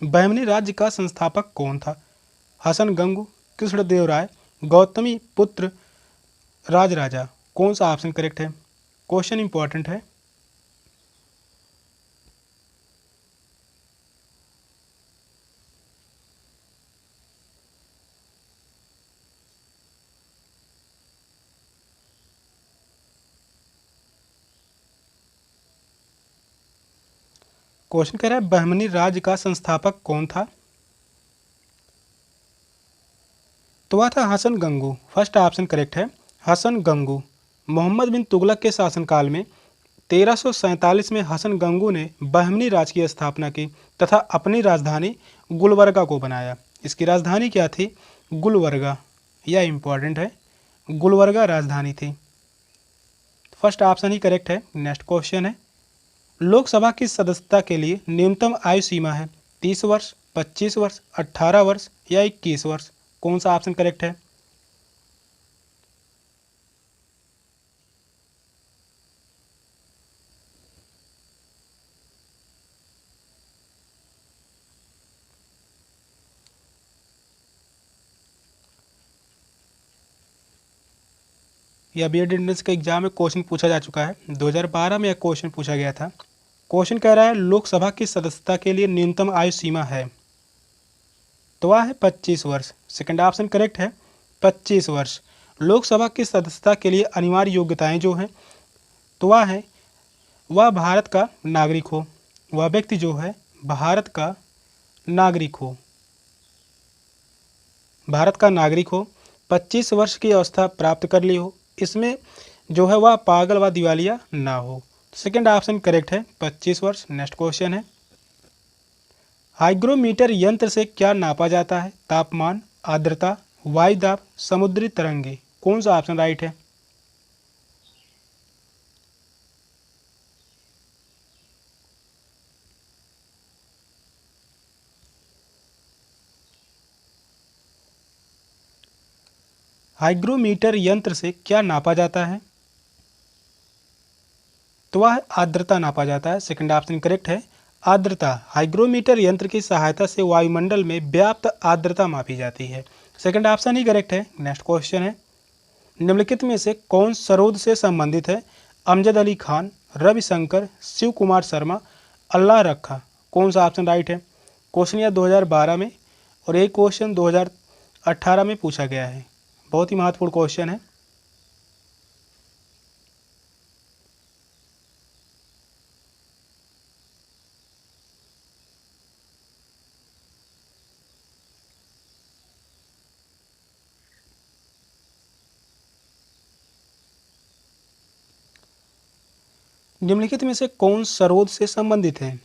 बहमनी राज्य का संस्थापक कौन था? हसन गंगू, कृष्णदेवराय, गौतमी पुत्र राजराजा। कौन सा ऑप्शन करेक्ट है? क्वेश्चन इंपॉर्टेंट है। क्वेश्चन कह रहा है बहमनी राज्य का संस्थापक कौन था? तो वह था Hasan Gangu. First option correct है, हसन गंगू। मोहम्मद बिन तुगलक के शासनकाल में 1347 में हसन गंगू ने बहमनी राज्य की स्थापना की तथा अपनी राजधानी गुलबर्गा को बनाया। इसकी राजधानी क्या थी? गुलबर्गा। यह इंपॉर्टेंट है, गुलबर्गा राजधानी थी। फर्स्ट ऑप्शन ही करेक्ट है। नेक्स्ट क्वेश्चन है, लोकसभा की सदस्यता के लिए न्यूनतम आयु सीमा है 30 वर्ष, 25 वर्ष, 18 वर्ष या 21 वर्ष। कौन सा ऑप्शन करेक्ट है? यह बी.एड एंट्रेंस के एग्जाम में क्वेश्चन पूछा जा चुका है। 2012 में यह क्वेश्चन पूछा गया था। क्वेश्चन कह रहा है लोकसभा की सदस्यता के लिए न्यूनतम आयु सीमा है, तो वह है 25 वर्ष। सेकंड ऑप्शन करेक्ट है, 25 वर्ष। लोकसभा की सदस्यता के लिए अनिवार्य योग्यताएं जो हैं, तो वह है वह भारत का नागरिक हो। वह व्यक्ति जो है भारत का नागरिक हो, भारत का नागरिक हो, 25 वर्ष की अवस्था प्राप्त कर ली हो, इसमें जो है वह पागल व दिवालिया ना हो। सेकंड ऑप्शन करेक्ट है, 25 वर्ष। नेक्स्ट क्वेश्चन है, हाइग्रोमीटर यंत्र से क्या नापा जाता है? तापमान, आर्द्रता, वायुदाब, समुद्री तरंगे। कौन सा ऑप्शन राइट है? हाइग्रोमीटर यंत्र से क्या नापा जाता है? तो वह आर्द्रता नापा जाता है। सेकंड ऑप्शन करेक्ट है, आर्द्रता। हाइग्रोमीटर यंत्र की सहायता से वायुमंडल में व्याप्त आर्द्रता मापी जाती है। सेकंड ऑप्शन ही करेक्ट है। नेक्स्ट क्वेश्चन है, निम्नलिखित में से कौन सरोद से संबंधित है? अमजद अली खान, रविशंकर, शिव कुमार शर्मा, अल्लाह रखा। कौन सा ऑप्शन राइट है? क्वेश्चन यह 2012 में और एक क्वेश्चन 2018 में पूछा गया है। बहुत ही महत्वपूर्ण क्वेश्चन है। निम्नलिखित में से कौन सरोद से संबंधित है?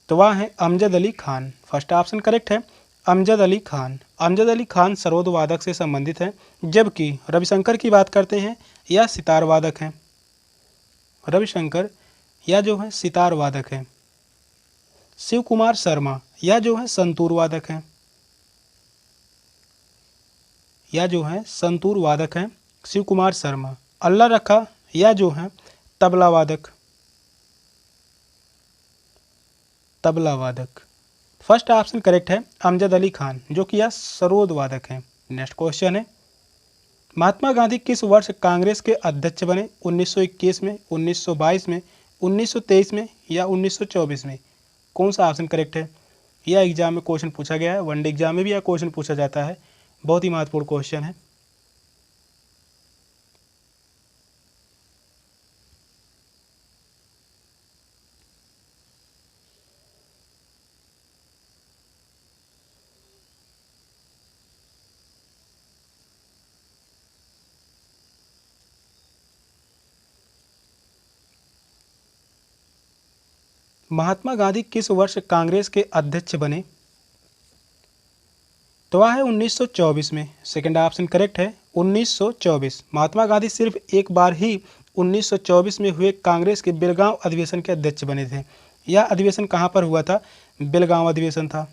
तो वह है Amjad Ali Khan. First option correct है, अमजद अली खान। अमजद अली खान सरोद वादक से संबंधित है, जबकि रविशंकर की बात करते हैं या सितार वादक हैं। रविशंकर या जो है सितार वादक हैं। शिव कुमार शर्मा या जो है संतूर वादक हैं, या जो है संतूर वादक हैं शिव कुमार शर्मा। अल्लाह रखा या जो है तबला वादक, तबला वादक। फर्स्ट ऑप्शन करेक्ट है, अमजद अली खान, जो कि यह सरोद वादक हैं। नेक्स्ट क्वेश्चन है, महात्मा गांधी किस वर्ष कांग्रेस के अध्यक्ष बने? 1921 में, 1922 में, 1923 में या 1924 में? कौन सा ऑप्शन करेक्ट है? यह एग्जाम में क्वेश्चन पूछा गया है, वनडे एग्जाम में भी यह क्वेश्चन पूछा जाता है। बहुत ही महत्वपूर्ण क्वेश्चन है। महात्मा गांधी किस वर्ष कांग्रेस के अध्यक्ष बने? तो वह है 1924 में। सेकंड ऑप्शन करेक्ट है, 1924। महात्मा गांधी सिर्फ एक बार ही 1924 में हुए कांग्रेस के बेलगांव अधिवेशन के अध्यक्ष बने थे। यह अधिवेशन कहाँ पर हुआ था? बेलगांव अधिवेशन था,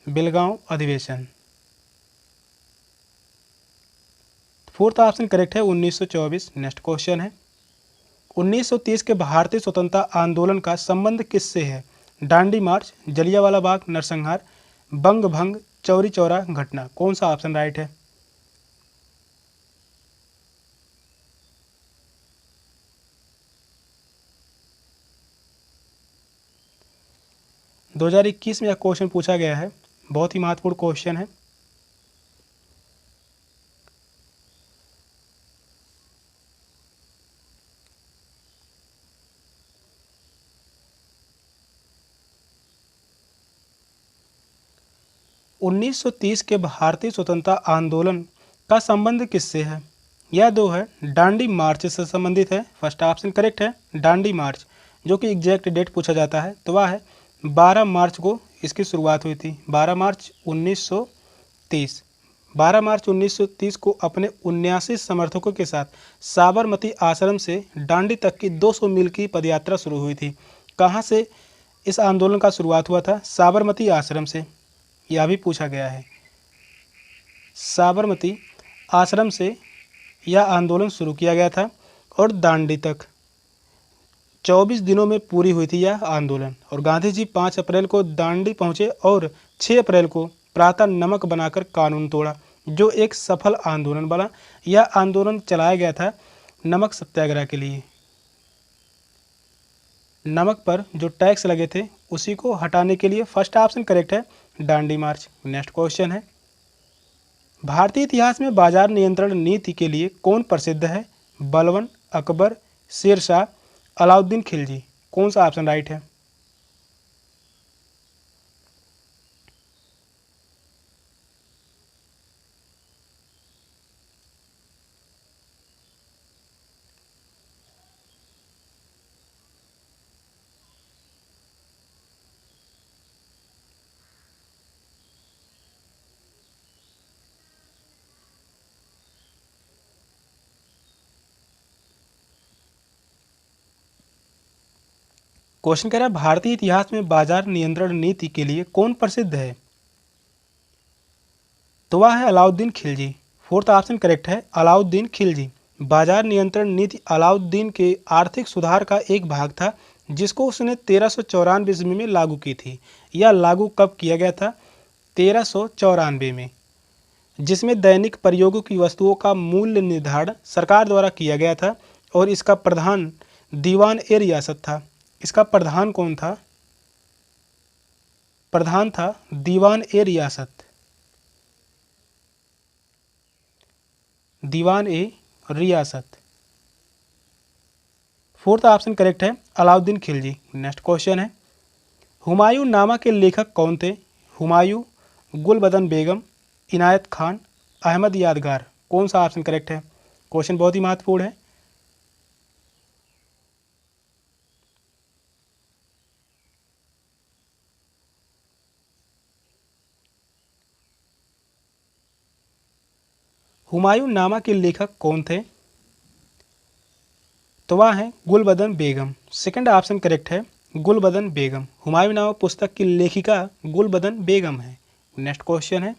बेलगांव अधिवेशन। फोर्थ ऑप्शन करेक्ट है, 1924। नेक्स्ट क्वेश्चन है, 1930 के भारतीय स्वतंत्रता आंदोलन का संबंध किससे है? दांडी मार्च, जलियांवाला बाग नरसंहार, बंग भंग, चौरी चौरा घटना। कौन सा ऑप्शन राइट है? 2021 में यह क्वेश्चन पूछा गया है, बहुत ही महत्वपूर्ण क्वेश्चन है। उन्नीस सौ 30 के भारतीय स्वतंत्रता आंदोलन का संबंध किससे है? यह दो है, दांडी मार्च से संबंधित है। फर्स्ट ऑप्शन करेक्ट है, दांडी मार्च। जो कि एग्जैक्ट डेट पूछा जाता है तो वह है 12 मार्च को इसकी शुरुआत हुई थी। 12 मार्च 1930। 12 मार्च 1930 को अपने 79 समर्थकों के साथ साबरमती आश्रम से दांडी तक की 200 मील की पदयात्रा शुरू हुई थी। कहाँ से इस आंदोलन का शुरुआत हुआ था? साबरमती आश्रम से। यह भी पूछा गया है। साबरमती आश्रम से यह आंदोलन शुरू किया गया था और दांडी तक 24 दिनों में पूरी हुई थी यह आंदोलन। और गांधी जी 5 अप्रैल को दांडी पहुंचे और 6 अप्रैल को प्रातः नमक बनाकर कानून तोड़ा, जो एक सफल आंदोलन बना। यह आंदोलन चलाया गया था नमक सत्याग्रह के लिए। नमक पर जो टैक्स लगे थे उसी को हटाने के लिए। फर्स्ट ऑप्शन करेक्ट है, दांडी मार्च। नेक्स्ट क्वेश्चन है, भारतीय इतिहास में बाजार नियंत्रण नीति के लिए कौन प्रसिद्ध है? बलबन, अकबर, शेरशाह, अलाउद्दीन खिलजी। कौन सा ऑप्शन राइट है? क्वेश्चन कह रहा है भारतीय इतिहास में बाजार नियंत्रण नीति के लिए कौन प्रसिद्ध है? तो वह है Alauddin Khilji. Fourth option correct है, अलाउद्दीन खिलजी। बाजार नियंत्रण नीति अलाउद्दीन के आर्थिक सुधार का एक भाग था, जिसको उसने 1394 ईस्वी में लागू की थी। यह लागू कब किया गया था? 1394 में, जिसमें दैनिक प्रयोगों की वस्तुओं का मूल्य निर्धारण सरकार द्वारा किया गया था और इसका प्रधान दीवान ए रियासत था। इसका प्रधान कौन था? प्रधान था दीवान ए रियासत। दीवान ए रियासत। फोर्थ ऑप्शन करेक्ट है, अलाउद्दीन खिलजी। नेक्स्ट क्वेश्चन है, हुमायूं नामा के लेखक कौन थे? हुमायूं, गुलबदन बेगम, इनायत खान, अहमद यादगार। कौन सा ऑप्शन करेक्ट है? क्वेश्चन बहुत ही महत्वपूर्ण है। हुमायूं नामा के लेखक कौन थे? तो वह है गुलबदन बेगम। सेकंड ऑप्शन करेक्ट है, गुलबदन बेगम। हुमायूं नामा पुस्तक की लेखिका गुलबदन बेगम है। नेक्स्ट क्वेश्चन है,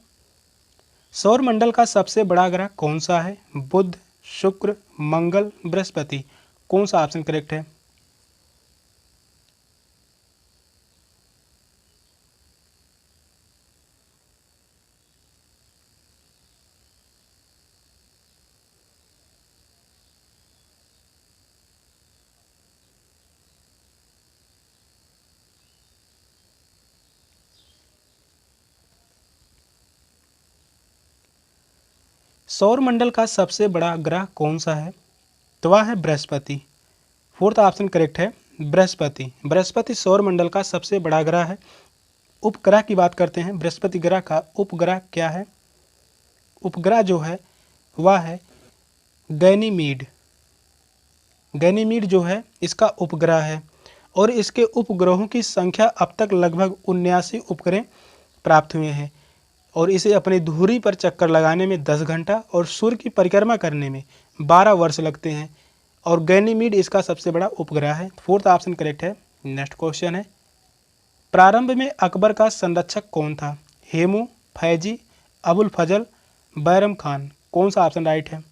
सौर मंडल का सबसे बड़ा ग्रह कौन सा है? बुध, शुक्र, मंगल, बृहस्पति। कौन सा ऑप्शन करेक्ट है? सौर मंडल का सबसे बड़ा ग्रह कौन सा है? तो वह है बृहस्पति। फोर्थ ऑप्शन करेक्ट है, बृहस्पति। बृहस्पति सौर मंडल का सबसे बड़ा ग्रह है। उपग्रह की बात करते हैं, बृहस्पति ग्रह का उपग्रह क्या है? उपग्रह जो है वह है गैनीमीड। गैनीमीड जो है इसका उपग्रह है और इसके उपग्रहों की संख्या अब तक लगभग 79 उपग्रह प्राप्त हुए हैं और इसे अपनी धुरी पर चक्कर लगाने में 10 घंटा और सूर्य की परिक्रमा करने में 12 वर्ष लगते हैं और गैनीमीड इसका सबसे बड़ा उपग्रह है। फोर्थ ऑप्शन करेक्ट है। नेक्स्ट क्वेश्चन है, प्रारंभ में अकबर का संरक्षक कौन था? हेमू, फैजी, अबुल फजल, बैरम खान। कौन सा ऑप्शन राइट है?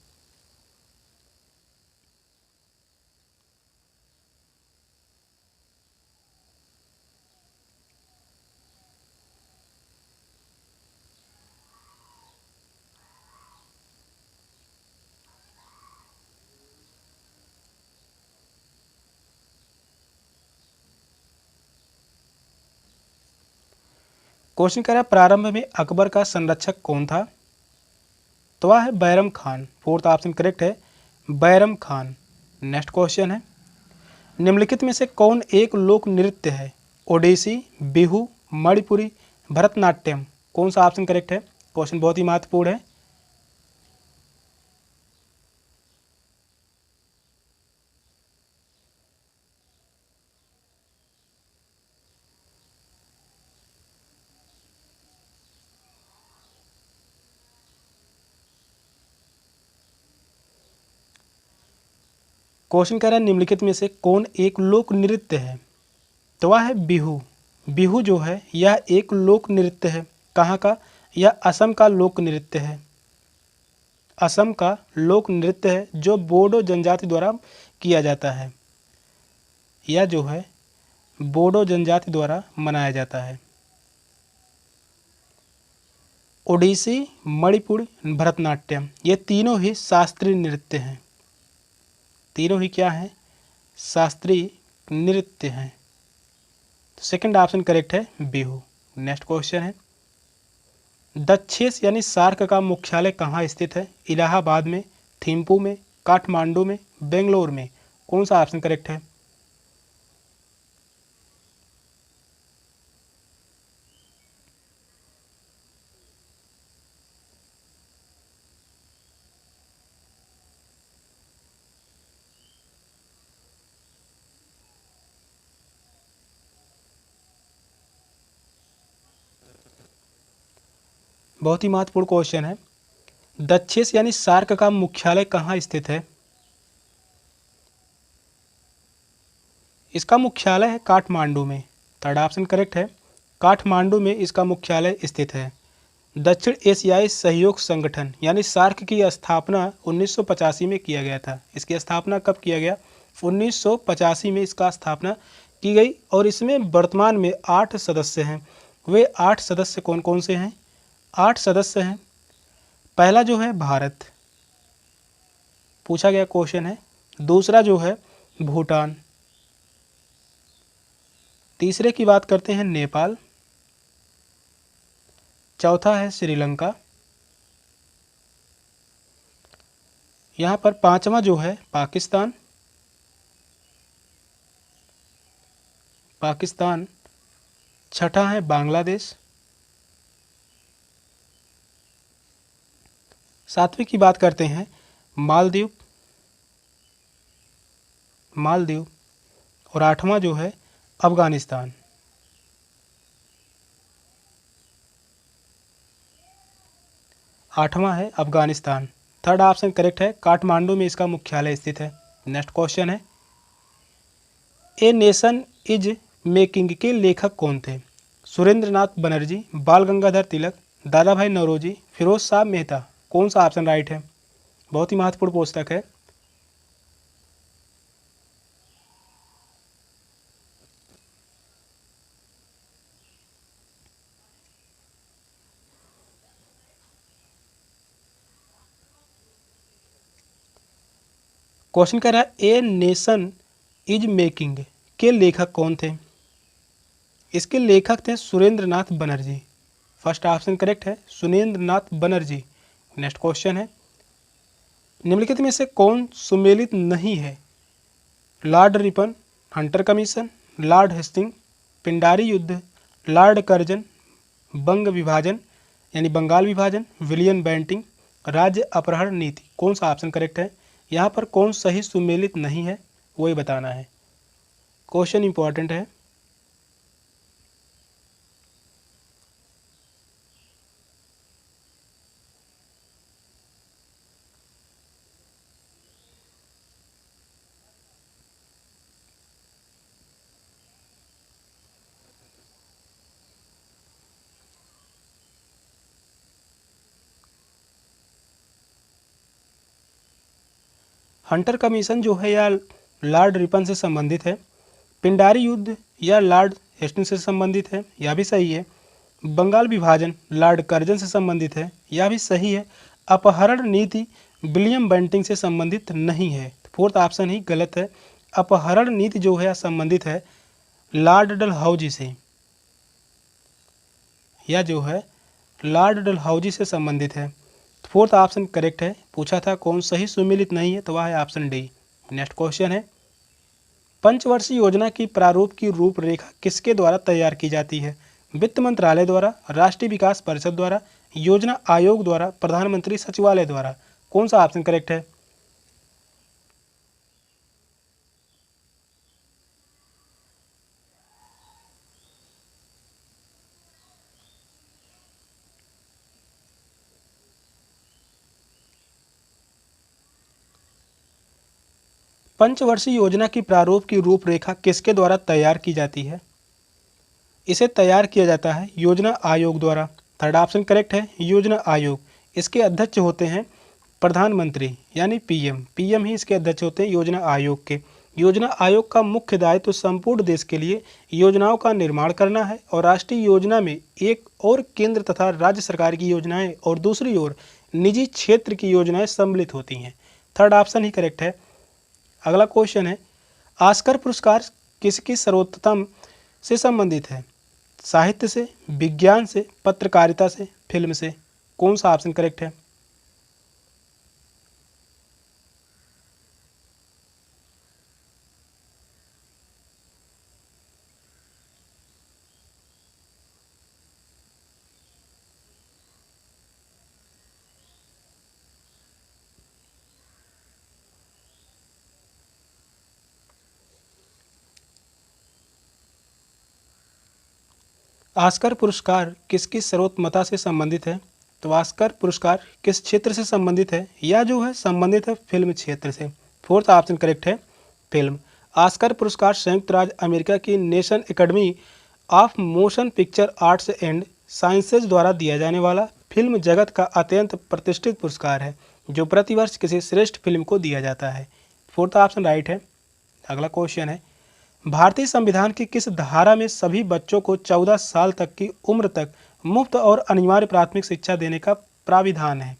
क्वेश्चन कह रहा है प्रारंभ में अकबर का संरक्षक कौन था? तो वह है Bairam Khan. Fourth option correct है, बैरम खान। नेक्स्ट क्वेश्चन है, निम्नलिखित में से कौन एक लोक नृत्य है? ओडिसी, बिहू, मणिपुरी, भरतनाट्यम। कौन सा ऑप्शन करेक्ट है? क्वेश्चन बहुत ही महत्वपूर्ण है। क्वेश्चन कह रहा है निम्नलिखित में से कौन एक लोक नृत्य है? तो वह है बिहू। बिहू जो है यह एक लोक नृत्य है। कहाँ का? यह असम का लोक नृत्य है। असम का लोक नृत्य है जो बोडो जनजाति द्वारा किया जाता है। यह जो है बोडो जनजाति द्वारा मनाया जाता है। ओडिसी, मणिपुर, भरतनाट्यम ये तीनों ही शास्त्रीय नृत्य हैं। तीनों ही क्या हैं? शास्त्रीय नृत्य हैं। सेकंड ऑप्शन करेक्ट है, बिहू। नेक्स्ट क्वेश्चन है, दक्षेस यानी सार्क का मुख्यालय कहाँ स्थित है? इलाहाबाद में, थिम्पू में, काठमांडू में, बेंगलोर में। कौन सा ऑप्शन करेक्ट है? बहुत ही महत्वपूर्ण क्वेश्चन है। दक्षेस यानी सार्क का मुख्यालय कहाँ स्थित है? इसका मुख्यालय है काठमांडू में। थर्ड ऑप्शन करेक्ट है, काठमांडू में इसका मुख्यालय स्थित है। दक्षिण एशियाई सहयोग संगठन यानी सार्क की स्थापना 1985 में किया गया था। इसकी स्थापना कब किया गया? 1985 में इसका स्थापना की गई और इसमें वर्तमान में 8 सदस्य हैं। वे 8 सदस्य कौन कौन से हैं? 8 सदस्य हैं। पहला जो है भारत, पूछा गया क्वेश्चन है। दूसरा जो है भूटान। तीसरे की बात करते हैं नेपाल। चौथा है श्रीलंका। यहाँ पर पांचवा जो है पाकिस्तान। छठा है बांग्लादेश। सातवीं की बात करते हैं मालदीव। और आठवां जो है अफगानिस्तान। आठवां है अफगानिस्तान। थर्ड ऑप्शन करेक्ट है, काठमांडू में इसका मुख्यालय स्थित है। नेक्स्ट क्वेश्चन है, ए नेशन इज मेकिंग के लेखक कौन थे? सुरेंद्रनाथ बनर्जी, बाल गंगाधर तिलक, दादा भाई नौरोजी, फिरोज शाह मेहता। कौन सा ऑप्शन राइट है? बहुत ही महत्वपूर्ण पुस्तक है। क्वेश्चन कह रहा है ए नेशन इज मेकिंग के लेखक कौन थे? इसके लेखक थे Surendranath Banerjee. First option correct है, सुरेंद्रनाथ बनर्जी। नेक्स्ट क्वेश्चन है, निम्नलिखित में से कौन सुमेलित नहीं है? Lord Ripon, Hunter commission, lord Hasting, Pindari युद्ध, लॉर्ड कर्जन, बंग विभाजन यानी बंगाल विभाजन, विलियम बेंटिंग, राज्य अपहरण नीति। कौन सा ऑप्शन करेक्ट है? यहाँ पर कौन सही सुमेलित नहीं है वही बताना है। क्वेश्चन इंपॉर्टेंट है। हंटर कमीशन जो है या लॉर्ड रिपन से संबंधित है। पिंडारी युद्ध या लॉर्ड हेस्टिंग से संबंधित है, यह भी सही है। बंगाल विभाजन लॉर्ड कर्जन से संबंधित है, यह भी सही है। अपहरण नीति विलियम बेंटिंग से संबंधित नहीं है, फोर्थ ऑप्शन ही गलत है। अपहरण नीति जो है संबंधित है लॉर्ड डलहौजी से। या जो है लॉर्ड डलहौजी से संबंधित है? फोर्थ ऑप्शन करेक्ट है। पूछा था कौन सही सुमेलित नहीं है, तो वह है ऑप्शन डी। नेक्स्ट क्वेश्चन है, पंचवर्षीय योजना की प्रारूप की रूपरेखा किसके द्वारा तैयार की जाती है? वित्त मंत्रालय द्वारा, राष्ट्रीय विकास परिषद द्वारा, योजना आयोग द्वारा, प्रधानमंत्री सचिवालय द्वारा? कौन सा ऑप्शन करेक्ट है? पंचवर्षीय योजना की प्रारूप की रूपरेखा किसके द्वारा तैयार की जाती है? इसे तैयार किया जाता है योजना आयोग द्वारा। थर्ड ऑप्शन करेक्ट है, योजना आयोग। इसके अध्यक्ष होते हैं प्रधानमंत्री यानी पीएम। पीएम ही इसके अध्यक्ष होते हैं योजना आयोग के। योजना आयोग का मुख्य दायित्व तो संपूर्ण देश के लिए योजनाओं का निर्माण करना है और राष्ट्रीय योजना में एक और केंद्र तथा राज्य सरकार की योजनाएं और दूसरी ओर निजी क्षेत्र की योजनाएं सम्मिलित होती हैं। थर्ड ऑप्शन ही करेक्ट है। अगला क्वेश्चन है, ऑस्कर पुरस्कार किसकी सर्वोत्तम से संबंधित है? साहित्य से, विज्ञान से, पत्रकारिता से, फिल्म से? कौन सा ऑप्शन करेक्ट है? ऑस्कर पुरस्कार किसकी सर्वोत्तमता से संबंधित है? तो ऑस्कर पुरस्कार किस क्षेत्र से संबंधित है? या जो है संबंधित है फिल्म क्षेत्र से। फोर्थ ऑप्शन करेक्ट है, फिल्म। ऑस्कर पुरस्कार संयुक्त राज्य अमेरिका की national academy of motion picture arts and sciences द्वारा दिया जाने वाला फिल्म जगत का अत्यंत प्रतिष्ठित पुरस्कार है जो प्रतिवर्ष किसी श्रेष्ठ फिल्म को दिया जाता है। फोर्थ ऑप्शन राइट है। अगला क्वेश्चन है, भारतीय संविधान की किस धारा में सभी बच्चों को 14 साल तक की उम्र तक मुफ्त और अनिवार्य प्राथमिक शिक्षा देने का प्राविधान है?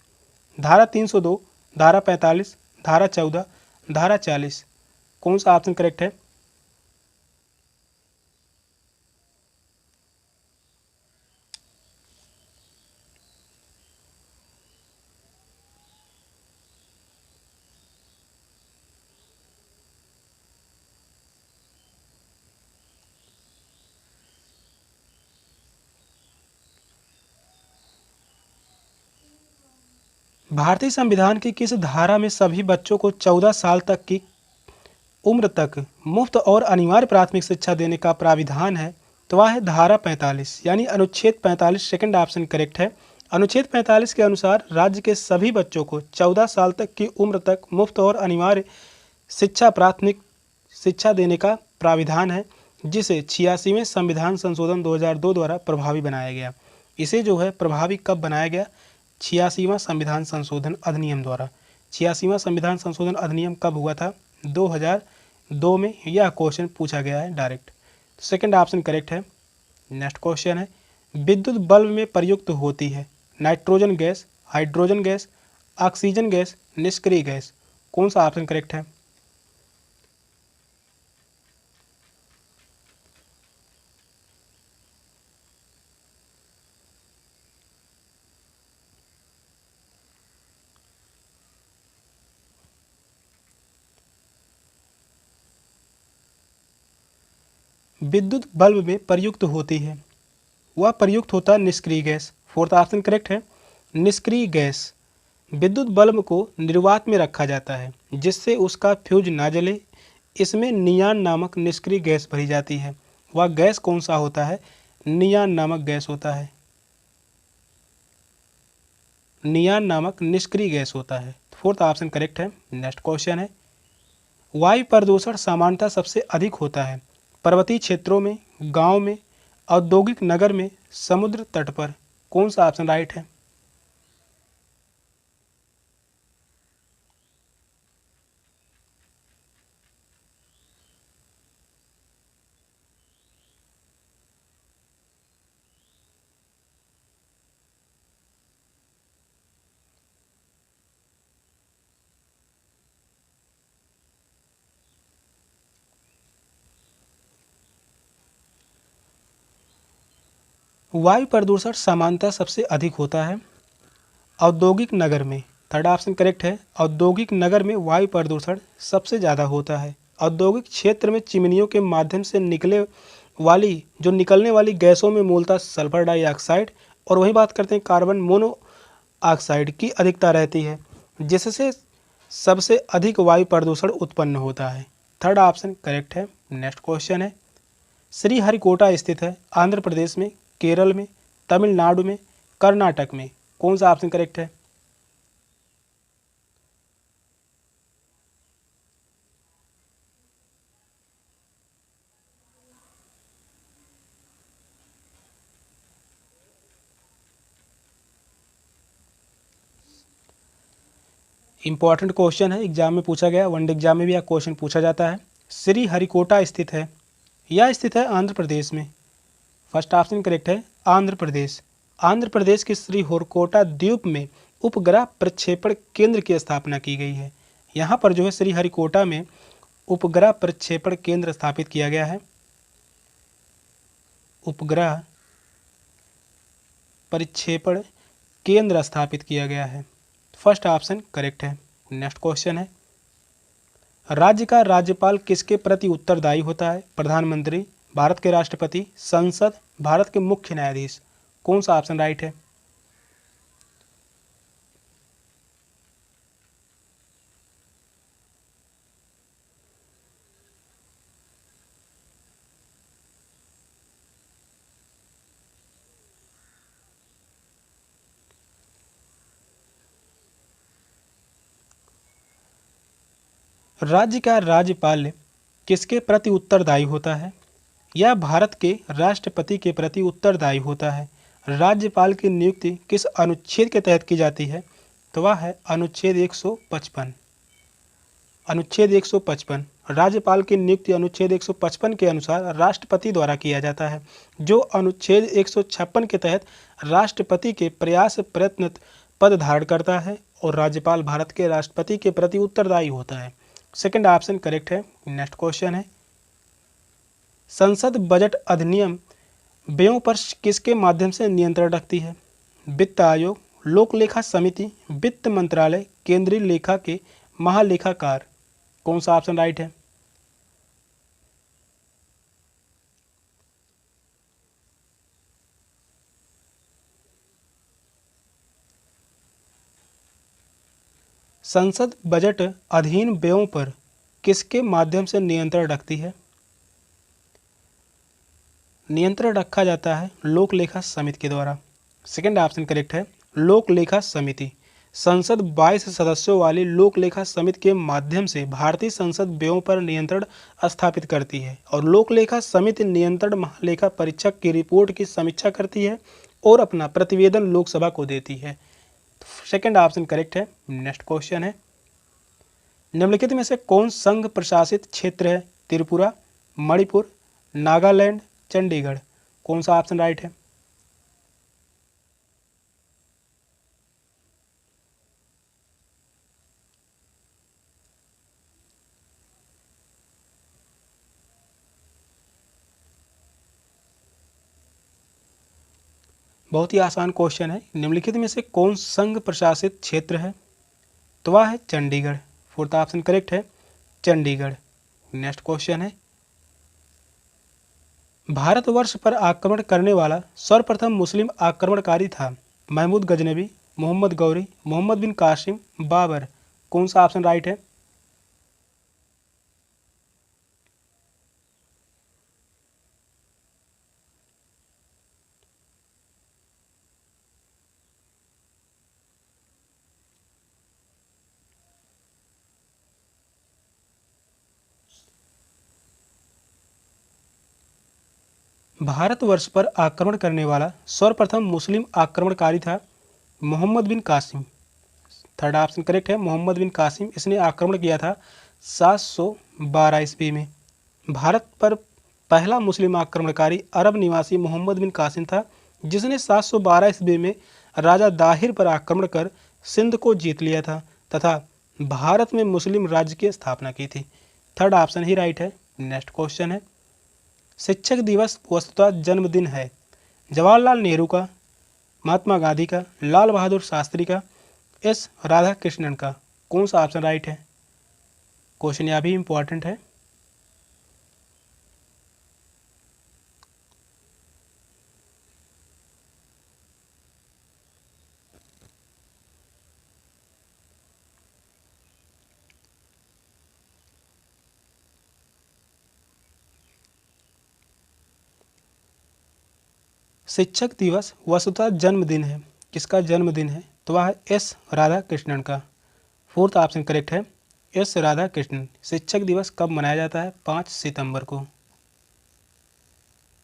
धारा 302, धारा 45, धारा 14, धारा 40? कौन सा ऑप्शन करेक्ट है? भारतीय संविधान की किस धारा में सभी बच्चों को 14 साल तक की उम्र तक मुफ्त और अनिवार्य प्राथमिक शिक्षा देने का प्राविधान है? तो वह है धारा 45 यानी अनुच्छेद 45। सेकंड ऑप्शन करेक्ट है। अनुच्छेद 45 के अनुसार राज्य के सभी बच्चों को 14 साल तक की उम्र तक मुफ्त और अनिवार्य शिक्षा प्राथमिक शिक्षा देने का प्राविधान है, जिसे 86वें संविधान संशोधन 2002 द्वारा प्रभावी बनाया गया। इसे जो है प्रभावी कब बनाया गया? 86वां संविधान संशोधन अधिनियम द्वारा। 86वां संविधान संशोधन अधिनियम कब हुआ था? 2002 में। यह क्वेश्चन पूछा गया है डायरेक्ट। सेकंड ऑप्शन करेक्ट है। नेक्स्ट क्वेश्चन है, विद्युत बल्ब में प्रयुक्त होती है nitrogen gas, hydrogen gas, oxygen gas, निष्क्रिय गैस? कौन सा ऑप्शन करेक्ट है? विद्युत बल्ब में प्रयुक्त होती है, वह प्रयुक्त होता है निष्क्रिय गैस। फोर्थ ऑप्शन करेक्ट है, निष्क्रिय गैस। विद्युत बल्ब को निर्वात में रखा जाता है जिससे उसका फ्यूज ना जले। इसमें नियान नामक निष्क्रिय गैस भरी जाती है। वह गैस कौन सा होता है? नियान नामक गैस होता है। नियान नामक निष्क्रिय गैस होता है। फोर्थ ऑप्शन करेक्ट है। नेक्स्ट क्वेश्चन है, वायु प्रदूषण सामान्यतः सबसे अधिक होता है पर्वतीय क्षेत्रों में, गांव में, औद्योगिक नगर में, समुद्र तट पर? कौन सा ऑप्शन राइट है? वायु प्रदूषण सामान्यतः सबसे अधिक होता है औद्योगिक नगर में। थर्ड ऑप्शन करेक्ट है, औद्योगिक नगर में वायु प्रदूषण सबसे ज़्यादा होता है। औद्योगिक क्षेत्र में चिमनियों के माध्यम से निकलने वाली गैसों में मूलतः सल्फर डाइऑक्साइड और वही बात करते हैं कार्बन मोनोऑक्साइड की अधिकता रहती है, जिससे सबसे अधिक वायु प्रदूषण उत्पन्न होता है। थर्ड ऑप्शन करेक्ट है। नेक्स्ट क्वेश्चन है, श्रीहरिकोटा स्थित है आंध्र प्रदेश में, केरल में, तमिलनाडु में, कर्नाटक में। कौन सा ऑप्शन करेक्ट है? इंपॉर्टेंट क्वेश्चन है, एग्जाम में पूछा गया, वनडे एग्जाम में भी यह क्वेश्चन पूछा जाता है। श्रीहरिकोटा स्थित है, यह स्थित है आंध्र प्रदेश में। फर्स्ट ऑप्शन करेक्ट है, आंध्र प्रदेश। आंध्र प्रदेश के श्रीहरिकोटा द्वीप में उपग्रह प्रक्षेपण केंद्र की स्थापना की गई है। यहाँ पर जो है श्रीहरिकोटा में उपग्रह प्रक्षेपण केंद्र स्थापित किया गया है। उपग्रह प्रक्षेपण केंद्र स्थापित किया गया है। फर्स्ट ऑप्शन करेक्ट है। नेक्स्ट क्वेश्चन है, राज्य का राज्यपाल किसके प्रति उत्तरदायी होता है? प्रधानमंत्री, भारत के राष्ट्रपति, संसद, भारत के मुख्य न्यायाधीश। कौन सा ऑप्शन राइट है? राज्य का राज्यपाल किसके प्रति उत्तरदायी होता है? यह भारत के राष्ट्रपति के प्रति उत्तरदायी होता है। राज्यपाल की नियुक्ति किस अनुच्छेद के तहत की जाती है? तो वह है अनुच्छेद 155। अनुच्छेद 155। राज्यपाल की नियुक्ति अनुच्छेद 155 के अनुसार राष्ट्रपति द्वारा किया जाता है। जो अनुच्छेद 156 के तहत राष्ट्रपति के प्रयास प्रयत्न पद धारण करता है और राज्यपाल भारत के राष्ट्रपति के प्रति उत्तरदायी होता है। सेकंड ऑप्शन करेक्ट है। नेक्स्ट क्वेश्चन है, संसद बजट अधिनियम व्ययों पर किसके माध्यम से नियंत्रण रखती है? वित्त आयोग, लोक लेखा समिति, वित्त मंत्रालय, केंद्रीय लेखा के महालेखाकार। कौन सा ऑप्शन राइट है? संसद बजट अधीन व्ययों पर किसके माध्यम से नियंत्रण रखती है? नियंत्रण रखा जाता है लोक लेखा समिति के द्वारा। सेकंड ऑप्शन करेक्ट है, लोक लेखा समिति। संसद 22 सदस्यों वाली लोक लेखा समिति के माध्यम से भारतीय संसद व्ययों पर नियंत्रण स्थापित करती है और लोक लेखा समिति नियंत्रण महालेखा परीक्षक की रिपोर्ट की समीक्षा करती है और अपना प्रतिवेदन लोकसभा को देती है। सेकंड ऑप्शन करेक्ट है। नेक्स्ट क्वेश्चन है, निम्नलिखित में से कौन संघ प्रशासित क्षेत्र है? त्रिपुरा, मणिपुर, नागालैंड, चंडीगढ़। कौन सा ऑप्शन राइट है? बहुत ही आसान क्वेश्चन है, निम्नलिखित में से कौन संघ प्रशासित क्षेत्र है? तो वह है चंडीगढ़। फोर्थ ऑप्शन करेक्ट है, चंडीगढ़। नेक्स्ट क्वेश्चन है, भारतवर्ष पर आक्रमण करने वाला सर्वप्रथम मुस्लिम आक्रमणकारी था? महमूद गजनबी, मोहम्मद गौरी, मोहम्मद बिन कासिम, बाबर। कौन सा ऑप्शन राइट है? भारतवर्ष पर आक्रमण करने वाला सर्वप्रथम मुस्लिम आक्रमणकारी था मोहम्मद बिन कासिम। थर्ड ऑप्शन करेक्ट है, मोहम्मद बिन कासिम। इसने आक्रमण किया था 712 ईस्वी में। भारत पर पहला मुस्लिम आक्रमणकारी अरब निवासी मोहम्मद बिन कासिम था, जिसने 712 ईस्वी में राजा दाहिर पर आक्रमण कर सिंध को जीत लिया था तथा भारत में मुस्लिम राज्य की स्थापना की थी। थर्ड ऑप्शन ही राइट है। नेक्स्ट क्वेश्चन है, शिक्षक दिवस वस्तुतः जन्मदिन है, जवाहरलाल नेहरू का, महात्मा गांधी का, लाल बहादुर शास्त्री का, एस राधा कृष्णन का? कौन सा ऑप्शन राइट है? क्वेश्चन यह भी इम्पोर्टेंट है। शिक्षक दिवस वसुधा जन्मदिन है, किसका जन्मदिन है? तो वह है एस राधा कृष्णन का। फोर्थ ऑप्शन करेक्ट है, एस राधा कृष्णन। शिक्षक दिवस कब मनाया जाता है? 5 सितंबर को।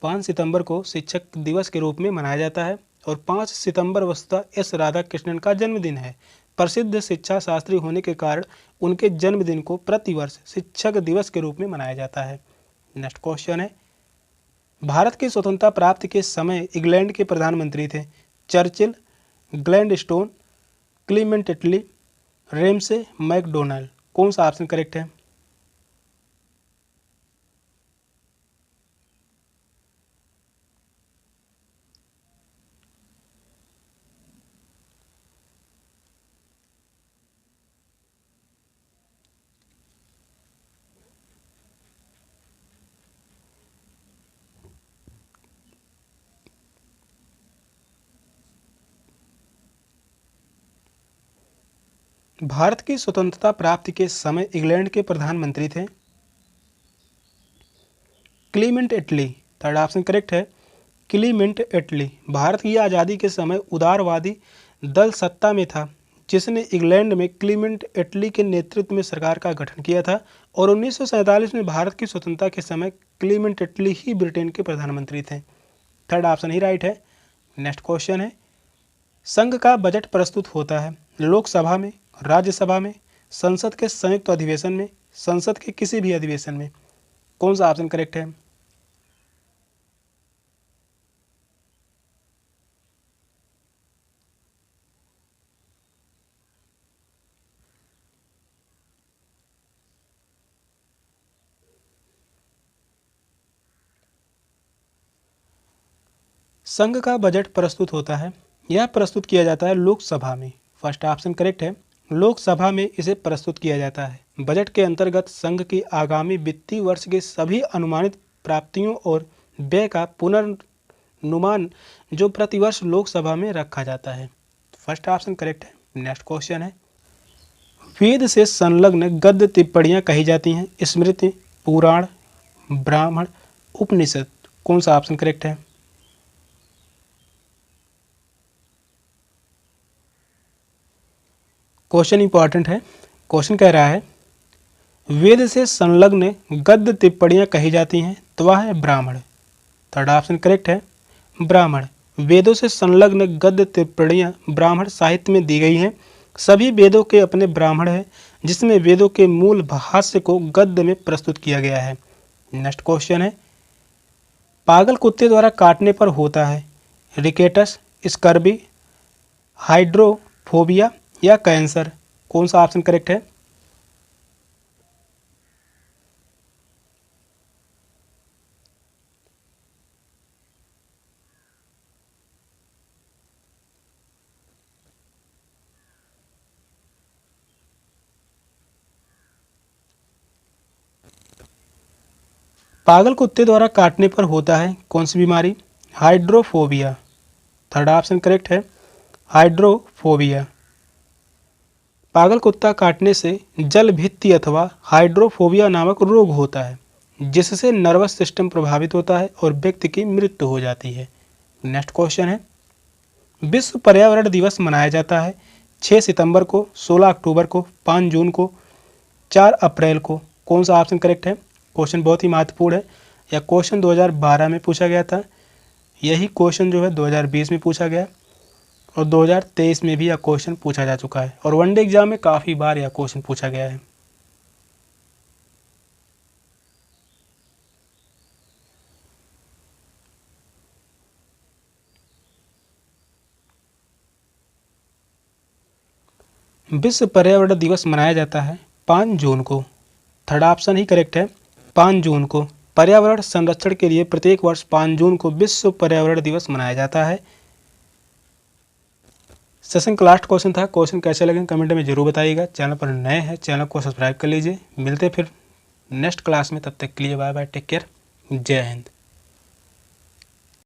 5 सितंबर को शिक्षक दिवस के रूप में मनाया जाता है और 5 सितंबर वस्तुतः एस राधा कृष्णन का जन्मदिन है। प्रसिद्ध शिक्षा शास्त्री होने के कारण उनके जन्मदिन को प्रतिवर्ष शिक्षक दिवस के रूप में मनाया जाता है। नेक्स्ट क्वेश्चन है, भारत की स्वतंत्रता प्राप्ति के समय इंग्लैंड के प्रधानमंत्री थे? चर्चिल, ग्लैडस्टोन, क्लीमेंट एटली, रेमसे मैकडोनाल्ड? कौन सा ऑप्शन करेक्ट है? भारत की स्वतंत्रता प्राप्ति के समय इंग्लैंड के प्रधानमंत्री थे क्लीमेंट एटली। थर्ड ऑप्शन करेक्ट है, क्लीमेंट एटली। भारत की आज़ादी के समय उदारवादी दल सत्ता में था, जिसने इंग्लैंड में क्लीमेंट एटली के नेतृत्व में सरकार का गठन किया था और 1947 में भारत की स्वतंत्रता के समय क्लीमेंट एटली ही ब्रिटेन के प्रधानमंत्री थे। थर्ड ऑप्शन ही राइट है। नेक्स्ट क्वेश्चन है, संघ का बजट प्रस्तुत होता है लोकसभा में, राज्यसभा में, संसद के संयुक्त अधिवेशन में, संसद के किसी भी अधिवेशन में? कौन सा ऑप्शन करेक्ट है? संघ का बजट प्रस्तुत होता है, यह प्रस्तुत किया जाता है लोकसभा में। फर्स्ट ऑप्शन करेक्ट है, लोकसभा में इसे प्रस्तुत किया जाता है। बजट के अंतर्गत संघ की आगामी वित्तीय वर्ष के सभी अनुमानित प्राप्तियों और व्यय का पुनर्नुमान जो प्रतिवर्ष लोकसभा में रखा जाता है। फर्स्ट ऑप्शन करेक्ट है। नेक्स्ट क्वेश्चन है, वेद से संलग्न गद्य टिप्पणियां कही जाती हैं स्मृति, पुराण, ब्राह्मण, उपनिषद? कौन सा ऑप्शन करेक्ट है? क्वेश्चन इंपॉर्टेंट है। क्वेश्चन कह रहा है, वेद से संलग्न गद्य टिप्पणियां कही जाती हैं, तो वह है ब्राह्मण। थर्ड ऑप्शन करेक्ट है, ब्राह्मण। वेदों से संलग्न गद्य टिप्पणियां ब्राह्मण साहित्य में दी गई हैं। सभी वेदों के अपने ब्राह्मण हैं, जिसमें वेदों के मूल भाष्य को गद्य में प्रस्तुत किया गया है। नेक्स्ट क्वेश्चन है, पागल कुत्ते द्वारा काटने पर होता है रिकेटस, स्कर्बी, हाइड्रोफोबिया या कैंसर? कौन सा ऑप्शन करेक्ट है? पागल कुत्ते द्वारा काटने पर होता है कौन सी बीमारी? हाइड्रोफोबिया। थर्ड ऑप्शन करेक्ट है, हाइड्रोफोबिया। पागल कुत्ता काटने से जल भित्ति अथवा हाइड्रोफोबिया नामक रोग होता है, जिससे नर्वस सिस्टम प्रभावित होता है और व्यक्ति की मृत्यु हो जाती है। नेक्स्ट क्वेश्चन है, विश्व पर्यावरण दिवस मनाया जाता है 6 सितंबर को, 16 अक्टूबर को, 5 जून को, 4 अप्रैल को? कौन सा ऑप्शन करेक्ट है? क्वेश्चन बहुत ही महत्वपूर्ण है। यह क्वेश्चन 2012 में पूछा गया था, यही क्वेश्चन जो है 2020 में पूछा गया और 2023 में भी यह क्वेश्चन पूछा जा चुका है और वनडे एग्जाम में काफ़ी बार यह क्वेश्चन पूछा गया है। विश्व पर्यावरण दिवस मनाया जाता है 5 जून को। थर्ड ऑप्शन ही करेक्ट है, 5 जून को पर्यावरण संरक्षण के लिए प्रत्येक वर्ष 5 जून को विश्व पर्यावरण दिवस मनाया जाता है। सेशन का लास्ट क्वेश्चन था। क्वेश्चन कैसे लगे कमेंट में जरूर बताइएगा। चैनल पर नए हैं चैनल को सब्सक्राइब कर लीजिए। मिलते फिर नेक्स्ट क्लास में, तब तक के लिए बाय बाय, टेक केयर, जय हिंद।